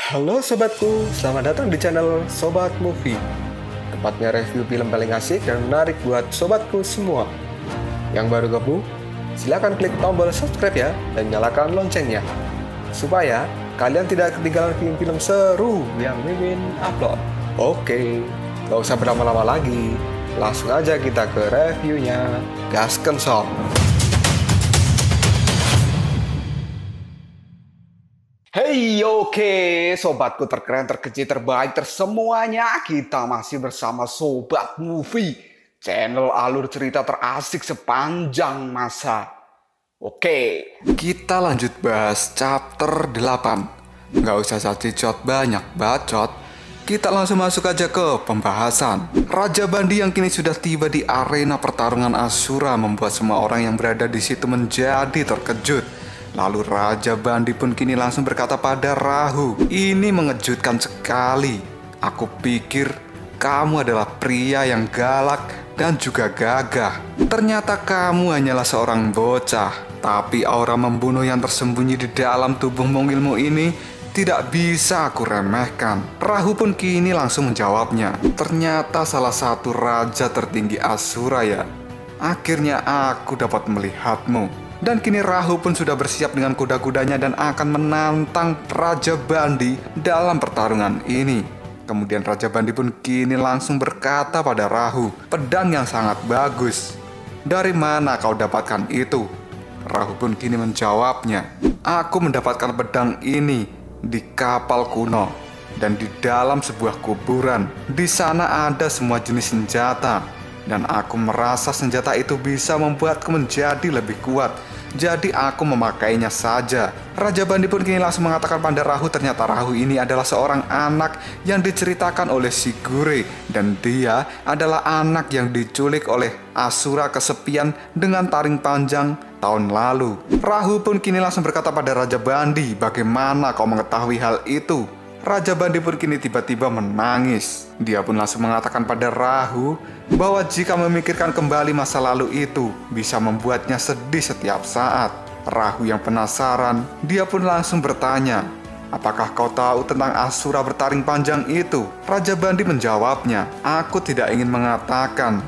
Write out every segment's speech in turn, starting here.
Halo sobatku, selamat datang di channel Sobat Movie. Tempatnya review film paling asik dan menarik buat sobatku semua. Yang baru gabung, silahkan klik tombol subscribe ya dan nyalakan loncengnya, supaya kalian tidak ketinggalan film-film seru yang Mimin upload. Oke, gak usah berlama-lama lagi, langsung aja kita ke reviewnya. Gasken sob. Hey, oke, sobatku terkeren, terkecil, terbaik, tersemuanya. Kita masih bersama Sobat Movie, channel alur cerita terasik sepanjang masa. Oke, kita lanjut bahas chapter 8. Nggak usah bacot banyak bacot, kita langsung masuk aja ke pembahasan. Raja Bandi yang kini sudah tiba di arena pertarungan Asura membuat semua orang yang berada di situ menjadi terkejut. Lalu Raja Bandi pun kini langsung berkata pada Rahu, "Ini mengejutkan sekali. Aku pikir kamu adalah pria yang galak dan juga gagah. Ternyata kamu hanyalah seorang bocah. Tapi aura membunuh yang tersembunyi di dalam tubuh mungilmu ini tidak bisa aku remehkan." Rahu pun kini langsung menjawabnya, "Ternyata salah satu raja tertinggi Asura ya. Akhirnya aku dapat melihatmu." Dan kini Rahu pun sudah bersiap dengan kuda-kudanya dan akan menantang Raja Bandi dalam pertarungan ini. Kemudian Raja Bandi pun kini langsung berkata pada Rahu, "Pedang yang sangat bagus. Dari mana kau dapatkan itu?" Rahu pun kini menjawabnya, "Aku mendapatkan pedang ini di kapal kuno dan di dalam sebuah kuburan. Di sana ada semua jenis senjata. Dan aku merasa senjata itu bisa membuatku menjadi lebih kuat. Jadi aku memakainya saja." Raja Bandi pun kini langsung mengatakan pada Rahu, ternyata Rahu ini adalah seorang anak yang diceritakan oleh Sigure. Dan dia adalah anak yang diculik oleh Asura kesepian dengan taring panjang tahun lalu. Rahu pun kini langsung berkata pada Raja Bandi, "Bagaimana kau mengetahui hal itu?" Raja Bandi pun kini tiba-tiba menangis. Dia pun langsung mengatakan pada Rahu bahwa jika memikirkan kembali masa lalu itu bisa membuatnya sedih setiap saat. Rahu yang penasaran, dia pun langsung bertanya, "Apakah kau tahu tentang Asura bertaring panjang itu?" Raja Bandi menjawabnya, "Aku tidak ingin mengatakan,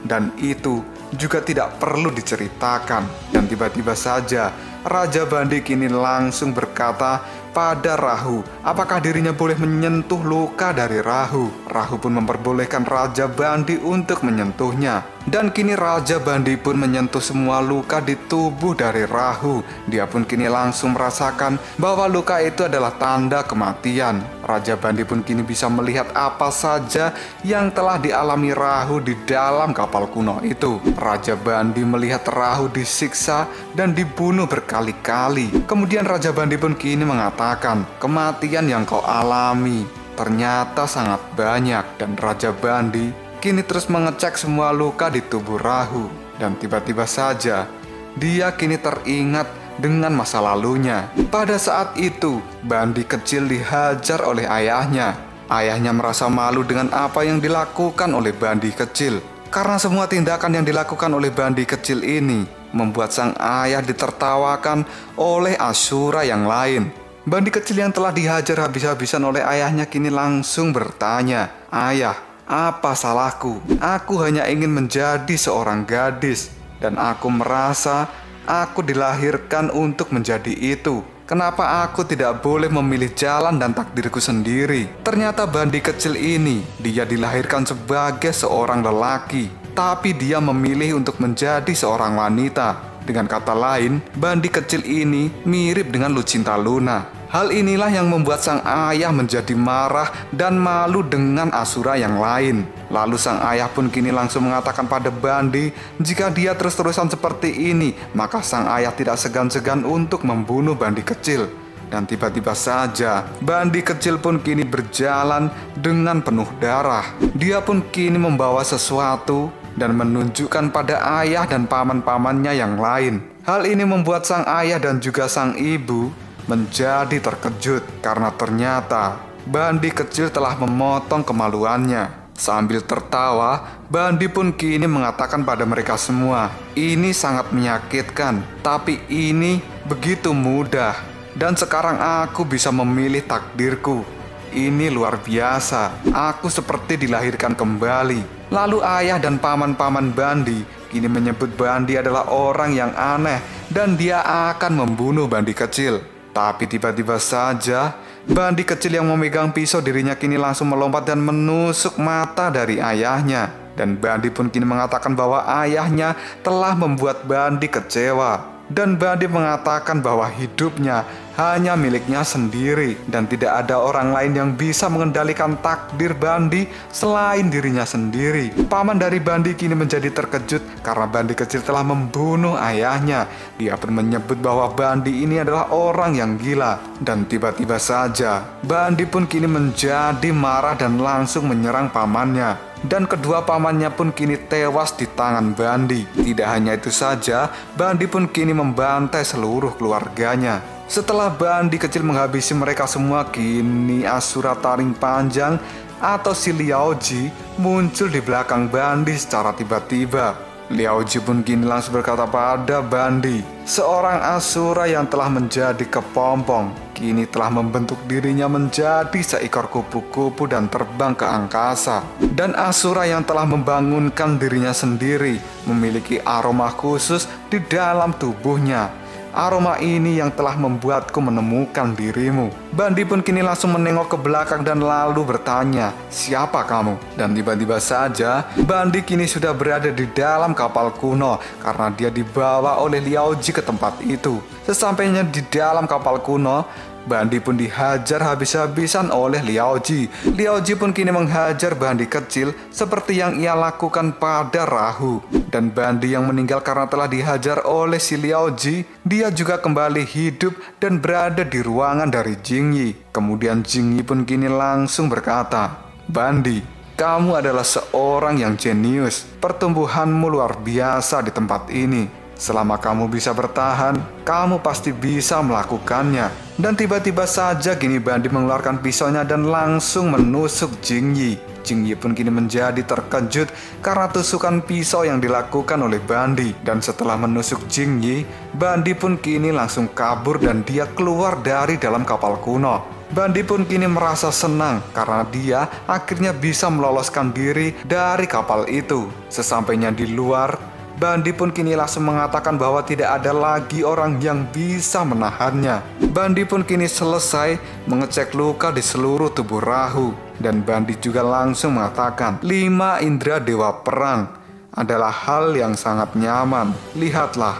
dan itu juga tidak perlu diceritakan." Dan tiba-tiba saja Raja Bandi kini langsung berkata pada Rahu, apakah dirinya boleh menyentuh luka dari Rahu. Rahu pun memperbolehkan Raja Bandi untuk menyentuhnya. Dan kini Raja Bandi pun menyentuh semua luka di tubuh dari Rahu. Dia pun kini langsung merasakan bahwa luka itu adalah tanda kematian. Raja Bandi pun kini bisa melihat apa saja yang telah dialami Rahu di dalam kapal kuno itu. Raja Bandi melihat Rahu disiksa dan dibunuh berkali-kali. Kemudian Raja Bandi pun kini mengatakan, "Kematian yang kau alami ternyata sangat banyak." Dan Raja Bandi kini terus mengecek semua luka di tubuh Rahu. Dan tiba-tiba saja dia kini teringat dengan masa lalunya. Pada saat itu Bandi kecil dihajar oleh ayahnya. Ayahnya merasa malu dengan apa yang dilakukan oleh Bandi kecil. Karena semua tindakan yang dilakukan oleh Bandi kecil ini membuat sang ayah ditertawakan oleh Asura yang lain. Bandi kecil yang telah dihajar habis-habisan oleh ayahnya kini langsung bertanya, "Ayah, apa salahku? Aku hanya ingin menjadi seorang gadis. Dan aku merasa aku dilahirkan untuk menjadi itu. Kenapa aku tidak boleh memilih jalan dan takdirku sendiri?" Ternyata Bandi kecil ini, dia dilahirkan sebagai seorang lelaki, tapi dia memilih untuk menjadi seorang wanita. Dengan kata lain, Bandi kecil ini mirip dengan Lucinta Luna. Hal inilah yang membuat sang ayah menjadi marah dan malu dengan Asura yang lain. Lalu sang ayah pun kini langsung mengatakan pada Bandi, jika dia terus-terusan seperti ini, maka sang ayah tidak segan-segan untuk membunuh Bandi kecil. Dan tiba-tiba saja Bandi kecil pun kini berjalan dengan penuh darah. Dia pun kini membawa sesuatu dan menunjukkan pada ayah dan paman-pamannya yang lain. Hal ini membuat sang ayah dan juga sang ibu menjadi terkejut karena ternyata Bandi kecil telah memotong kemaluannya. Sambil tertawa, Bandi pun kini mengatakan pada mereka semua, "Ini sangat menyakitkan, tapi ini begitu mudah. Dan sekarang aku bisa memilih takdirku. Ini luar biasa. Aku seperti dilahirkan kembali. Lalu ayah dan paman-paman Bandi kini menyebut Bandi adalah orang yang aneh dan dia akan membunuh Bandi kecil. Tapi tiba-tiba saja Bandi kecil yang memegang pisau dirinya kini langsung melompat dan menusuk mata dari ayahnya. Dan Bandi pun kini mengatakan bahwa ayahnya telah membuat Bandi kecewa. Dan Bandi mengatakan bahwa hidupnya hanya miliknya sendiri dan tidak ada orang lain yang bisa mengendalikan takdir Bandi selain dirinya sendiri. Paman dari Bandi kini menjadi terkejut karena Bandi kecil telah membunuh ayahnya. Dia pun menyebut bahwa Bandi ini adalah orang yang gila. Dan tiba-tiba saja Bandi pun kini menjadi marah dan langsung menyerang pamannya. Dan kedua pamannya pun kini tewas di tangan Bandi. Tidak hanya itu saja, Bandi pun kini membantai seluruh keluarganya. Setelah Bandi kecil menghabisi mereka semua, kini Asura Taring Panjang atau si Liaoji muncul di belakang Bandi secara tiba-tiba. Liaoji pun kini langsung berkata pada Bandi, seorang Asura yang telah menjadi kepompong, kini telah membentuk dirinya menjadi seekor kupu-kupu dan terbang ke angkasa. Dan Asura yang telah membangunkan dirinya sendiri memiliki aroma khusus di dalam tubuhnya. Aroma ini yang telah membuatku menemukan dirimu. Bandi pun kini langsung menengok ke belakang dan lalu bertanya, siapa kamu? Dan tiba-tiba saja Bandi kini sudah berada di dalam kapal kuno karena dia dibawa oleh Liaoji ke tempat itu. Sesampainya di dalam kapal kuno, Bandi pun dihajar habis-habisan oleh Liaoji. Liaoji pun kini menghajar Bandi kecil seperti yang ia lakukan pada Rahu. Dan Bandi yang meninggal karena telah dihajar oleh si Liaoji, dia juga kembali hidup dan berada di ruangan dari Jingyi. Kemudian Jingyi pun kini langsung berkata, Bandi, kamu adalah seorang yang jenius. Pertumbuhanmu luar biasa di tempat ini. Selama kamu bisa bertahan, kamu pasti bisa melakukannya. Dan tiba-tiba saja kini Bandi mengeluarkan pisaunya dan langsung menusuk Jingyi. Jingyi pun kini menjadi terkejut karena tusukan pisau yang dilakukan oleh Bandi. Dan setelah menusuk Jingyi, Bandi pun kini langsung kabur dan dia keluar dari dalam kapal kuno. Bandi pun kini merasa senang karena dia akhirnya bisa meloloskan diri dari kapal itu. Sesampainya di luar, Bandi pun kini langsung mengatakan bahwa tidak ada lagi orang yang bisa menahannya. Bandi pun kini selesai mengecek luka di seluruh tubuh Rahu. Dan Bandi juga langsung mengatakan, 5 indera dewa perang adalah hal yang sangat nyaman. Lihatlah,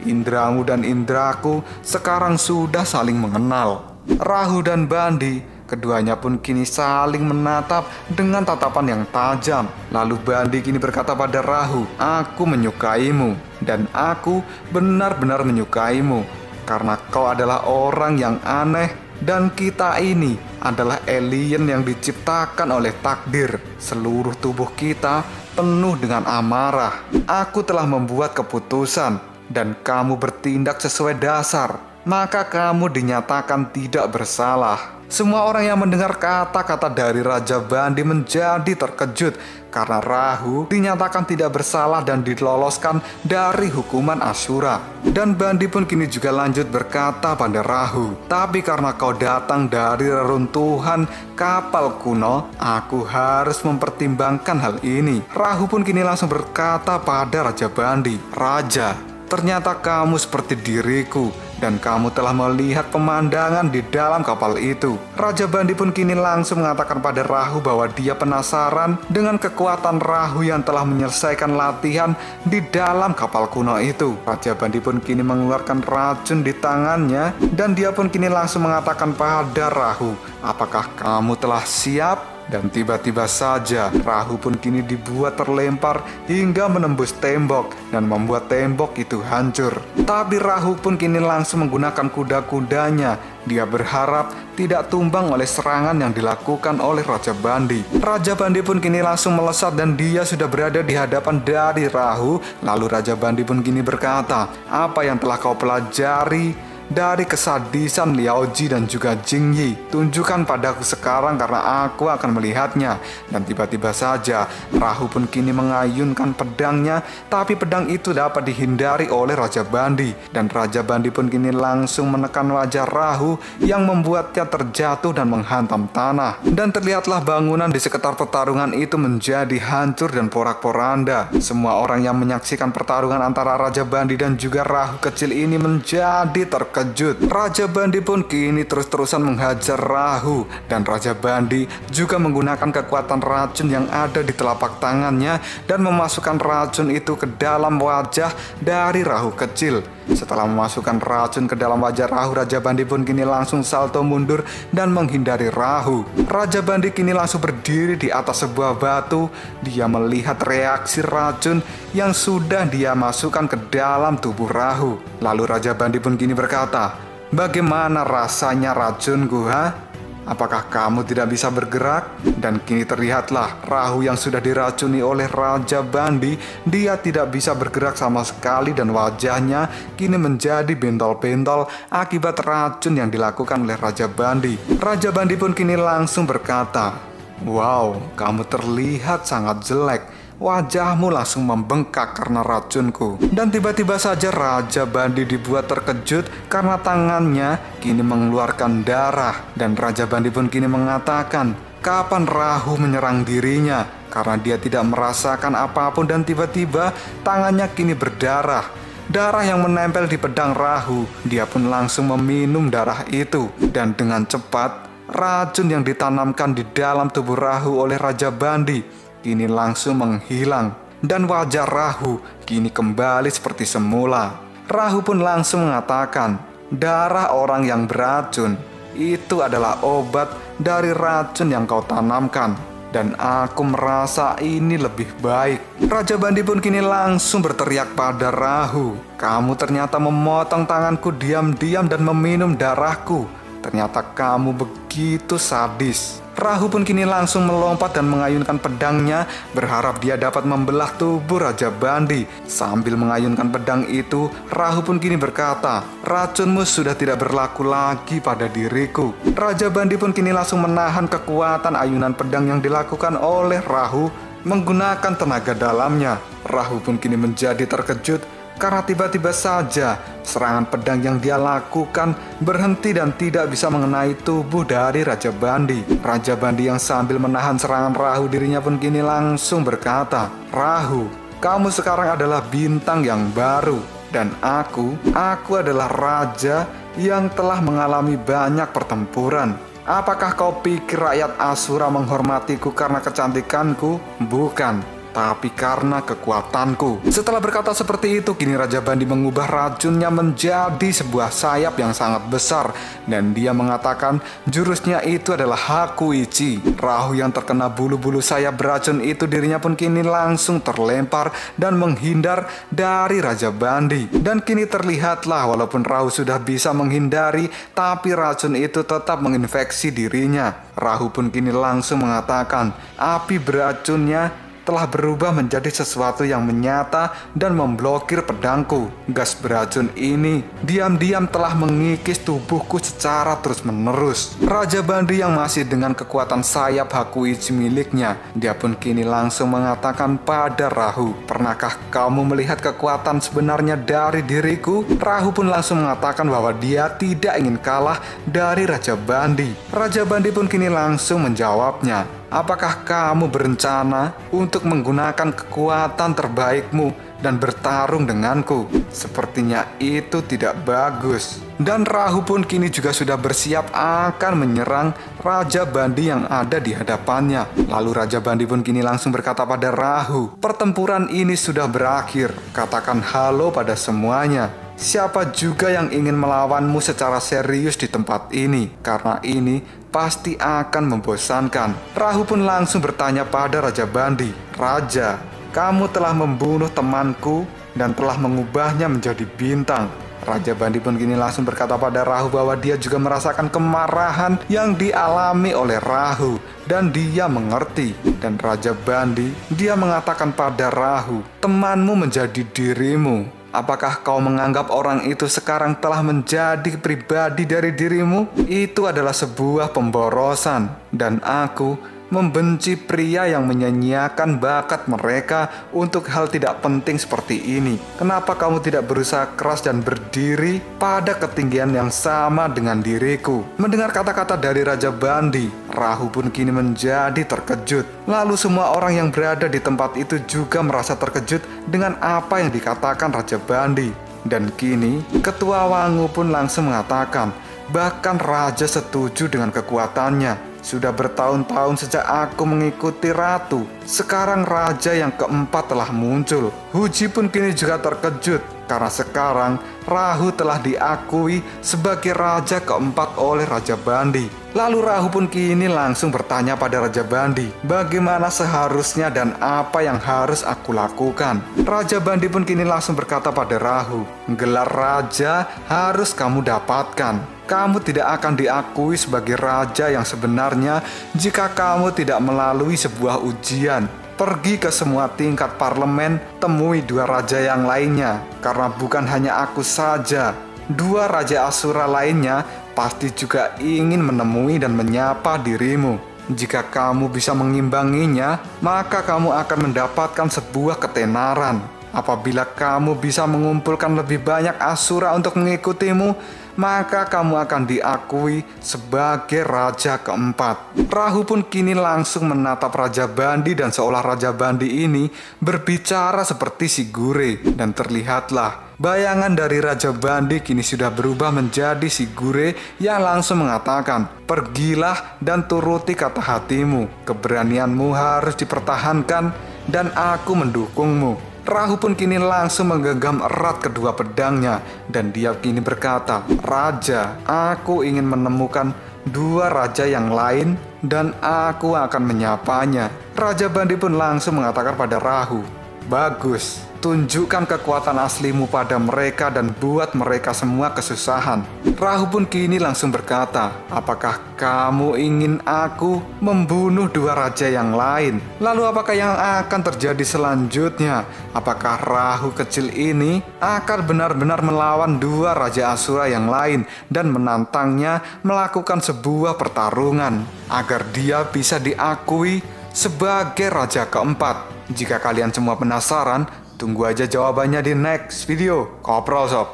indramu dan indraku sekarang sudah saling mengenal. Rahu dan Bandi keduanya pun kini saling menatap dengan tatapan yang tajam. Lalu Bandi kini berkata pada Rahu, aku menyukaimu dan aku benar-benar menyukaimu karena kau adalah orang yang aneh dan kita ini adalah alien yang diciptakan oleh takdir. Seluruh tubuh kita penuh dengan amarah. Aku telah membuat keputusan dan kamu bertindak sesuai dasar, maka kamu dinyatakan tidak bersalah. Semua orang yang mendengar kata-kata dari Raja Bandi menjadi terkejut karena Rahu dinyatakan tidak bersalah dan diloloskan dari hukuman Asura. Dan Bandi pun kini juga lanjut berkata pada Rahu, tapi karena kau datang dari reruntuhan kapal kuno, aku harus mempertimbangkan hal ini. Rahu pun kini langsung berkata pada Raja Bandi, Raja, ternyata kamu seperti diriku dan kamu telah melihat pemandangan di dalam kapal itu. Raja Bandi pun kini langsung mengatakan pada Rahu bahwa dia penasaran dengan kekuatan Rahu yang telah menyelesaikan latihan di dalam kapal kuno itu. Raja Bandi pun kini mengeluarkan racun di tangannya dan dia pun kini langsung mengatakan pada Rahu, apakah kamu telah siap? Dan tiba-tiba saja Rahu pun kini dibuat terlempar hingga menembus tembok dan membuat tembok itu hancur. Tapi Rahu pun kini langsung menggunakan kuda-kudanya. Dia berharap tidak tumbang oleh serangan yang dilakukan oleh Raja Bandi. Raja Bandi pun kini langsung melesat dan dia sudah berada di hadapan dari Rahu. Lalu Raja Bandi pun kini berkata, apa yang telah kau pelajari dari kesadisan Liao Ji dan juga Jing Yi. Tunjukkan padaku sekarang karena aku akan melihatnya. Dan tiba-tiba saja Rahu pun kini mengayunkan pedangnya, tapi pedang itu dapat dihindari oleh Raja Bandi. Dan Raja Bandi pun kini langsung menekan wajah Rahu yang membuatnya terjatuh dan menghantam tanah. Dan terlihatlah bangunan di sekitar pertarungan itu menjadi hancur dan porak-poranda. Semua orang yang menyaksikan pertarungan antara Raja Bandi dan juga Rahu kecil ini menjadi terkejut. Raja Bandi pun kini terus-terusan menghajar Rahu, dan Raja Bandi juga menggunakan kekuatan racun yang ada di telapak tangannya dan memasukkan racun itu ke dalam wajah dari Rahu kecil. Setelah memasukkan racun ke dalam wajah Rahu, Raja Bandi pun kini langsung salto mundur dan menghindari Rahu. Raja Bandi kini langsung berdiri di atas sebuah batu. Dia melihat reaksi racun yang sudah dia masukkan ke dalam tubuh Rahu. Lalu Raja Bandi pun kini berkata, "Bagaimana rasanya racunku, ha? Apakah kamu tidak bisa bergerak?" Dan kini terlihatlah Rahu yang sudah diracuni oleh Raja Bandi. Dia tidak bisa bergerak sama sekali dan wajahnya kini menjadi bentol-bentol akibat racun yang dilakukan oleh Raja Bandi. Raja Bandi pun kini langsung berkata, "Wow, kamu terlihat sangat jelek. Wajahmu langsung membengkak karena racunku." Dan tiba-tiba saja Raja Bandi dibuat terkejut karena tangannya kini mengeluarkan darah. Dan Raja Bandi pun kini mengatakan, kapan Rahu menyerang dirinya, karena dia tidak merasakan apapun. Dan tiba-tiba tangannya kini berdarah, darah yang menempel di pedang Rahu. Dia pun langsung meminum darah itu, dan dengan cepat racun yang ditanamkan di dalam tubuh Rahu oleh Raja Bandi kini langsung menghilang, dan wajah Rahu kini kembali seperti semula. Rahu pun langsung mengatakan, darah orang yang beracun itu adalah obat dari racun yang kau tanamkan, dan aku merasa ini lebih baik. Raja Bandi pun kini langsung berteriak pada Rahu, "Kamu ternyata memotong tanganku diam-diam dan meminum darahku. Ternyata kamu begitu sadis." Rahu pun kini langsung melompat dan mengayunkan pedangnya, berharap dia dapat membelah tubuh Raja Bandi. Sambil mengayunkan pedang itu, Rahu pun kini berkata, "Racunmu sudah tidak berlaku lagi pada diriku." Raja Bandi pun kini langsung menahan kekuatan ayunan pedang yang dilakukan oleh Rahu menggunakan tenaga dalamnya. Rahu pun kini menjadi terkejut karena tiba-tiba saja serangan pedang yang dia lakukan berhenti dan tidak bisa mengenai tubuh dari Raja Bandi. Raja Bandi yang sambil menahan serangan Rahu, dirinya pun kini langsung berkata, "Rahu, kamu sekarang adalah bintang yang baru, dan aku adalah raja yang telah mengalami banyak pertempuran. Apakah kau pikir rakyat Asura menghormatiku karena kecantikanku? Bukan, tapi karena kekuatanku." Setelah berkata seperti itu, kini Raja Bandi mengubah racunnya menjadi sebuah sayap yang sangat besar, dan dia mengatakan jurusnya itu adalah Hakuichi. Rahu yang terkena bulu-bulu sayap beracun itu, dirinya pun kini langsung terlempar dan menghindar dari Raja Bandi. Dan kini terlihatlah walaupun Rahu sudah bisa menghindari, tapi racun itu tetap menginfeksi dirinya. Rahu pun kini langsung mengatakan, api beracunnya telah berubah menjadi sesuatu yang menyata dan memblokir pedangku. Gas beracun ini diam-diam telah mengikis tubuhku secara terus-menerus. Raja Bandi yang masih dengan kekuatan sayap Hakuichi miliknya, dia pun kini langsung mengatakan pada Rahu, "Pernahkah kamu melihat kekuatan sebenarnya dari diriku?" Rahu pun langsung mengatakan bahwa dia tidak ingin kalah dari Raja Bandi. Raja Bandi pun kini langsung menjawabnya, "Apakah kamu berencana untuk menggunakan kekuatan terbaikmu dan bertarung denganku? Sepertinya itu tidak bagus." Dan Rahu pun kini juga sudah bersiap akan menyerang Raja Bandi yang ada di hadapannya. Lalu Raja Bandi pun kini langsung berkata pada Rahu, "Pertempuran ini sudah berakhir. Katakan halo pada semuanya. Siapa juga yang ingin melawanmu secara serius di tempat ini? Karena ini pasti akan membosankan." Rahu pun langsung bertanya pada Raja Bandi, "Raja, kamu telah membunuh temanku dan telah mengubahnya menjadi bintang." Raja Bandi pun kini langsung berkata pada Rahu bahwa dia juga merasakan kemarahan yang dialami oleh Rahu, dan dia mengerti. Dan Raja Bandi, dia mengatakan pada Rahu, "Temanmu menjadi dirimu. Apakah kau menganggap orang itu sekarang telah menjadi pribadi dari dirimu? Itu adalah sebuah pemborosan, dan aku membenci pria yang menyanyiakan bakat mereka untuk hal tidak penting seperti ini. Kenapa kamu tidak berusaha keras dan berdiri pada ketinggian yang sama dengan diriku? Mendengar kata-kata dari Raja Bandi, Rahu pun kini menjadi terkejut. Lalu semua orang yang berada di tempat itu juga merasa terkejut dengan apa yang dikatakan Raja Bandi. Dan kini Ketua Wangu pun langsung mengatakan, bahkan Raja setuju dengan kekuatannya. Sudah bertahun-tahun sejak aku mengikuti ratu. Sekarang raja yang keempat telah muncul. Huji pun kini juga terkejut karena sekarang Rahu telah diakui sebagai raja keempat oleh Raja Bandi. Lalu Rahu pun kini langsung bertanya pada Raja Bandi, bagaimana seharusnya dan apa yang harus aku lakukan. Raja Bandi pun kini langsung berkata pada Rahu, gelar raja harus kamu dapatkan. Kamu tidak akan diakui sebagai raja yang sebenarnya jika kamu tidak melalui sebuah ujian. Pergi ke semua tingkat parlemen, temui dua raja yang lainnya. Karena bukan hanya aku saja, dua raja Asura lainnya pasti juga ingin menemui dan menyapa dirimu. Jika kamu bisa mengimbanginya, maka kamu akan mendapatkan sebuah ketenaran. Apabila kamu bisa mengumpulkan lebih banyak Asura untuk mengikutimu, maka kamu akan diakui sebagai raja keempat. Rahu pun kini langsung menatap Raja Bandi dan seolah Raja Bandi ini berbicara seperti si Gure. Dan terlihatlah bayangan dari Raja Bandi kini sudah berubah menjadi si Gure yang langsung mengatakan, pergilah dan turuti kata hatimu. Keberanianmu harus dipertahankan dan aku mendukungmu. Rahu pun kini langsung menggenggam erat kedua pedangnya dan dia kini berkata, Raja, aku ingin menemukan dua raja yang lain dan aku akan menyapanya. Raja Bandi pun langsung mengatakan pada Rahu, bagus, tunjukkan kekuatan aslimu pada mereka dan buat mereka semua kesusahan. Rahu pun kini langsung berkata, apakah kamu ingin aku membunuh dua raja yang lain? Lalu apakah yang akan terjadi selanjutnya? Apakah Rahu kecil ini akan benar-benar melawan dua raja Asura yang lain dan menantangnya melakukan sebuah pertarungan agar dia bisa diakui sebagai raja keempat? Jika kalian semua penasaran, tunggu aja jawabannya di next video. Koprol Sob.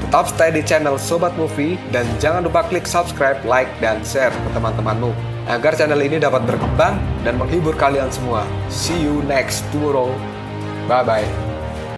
Tetap stay di channel Sobat Movie dan jangan lupa klik subscribe, like, dan share ke teman-temanmu agar channel ini dapat berkembang dan menghibur kalian semua. See you next tomorrow. Bye-bye.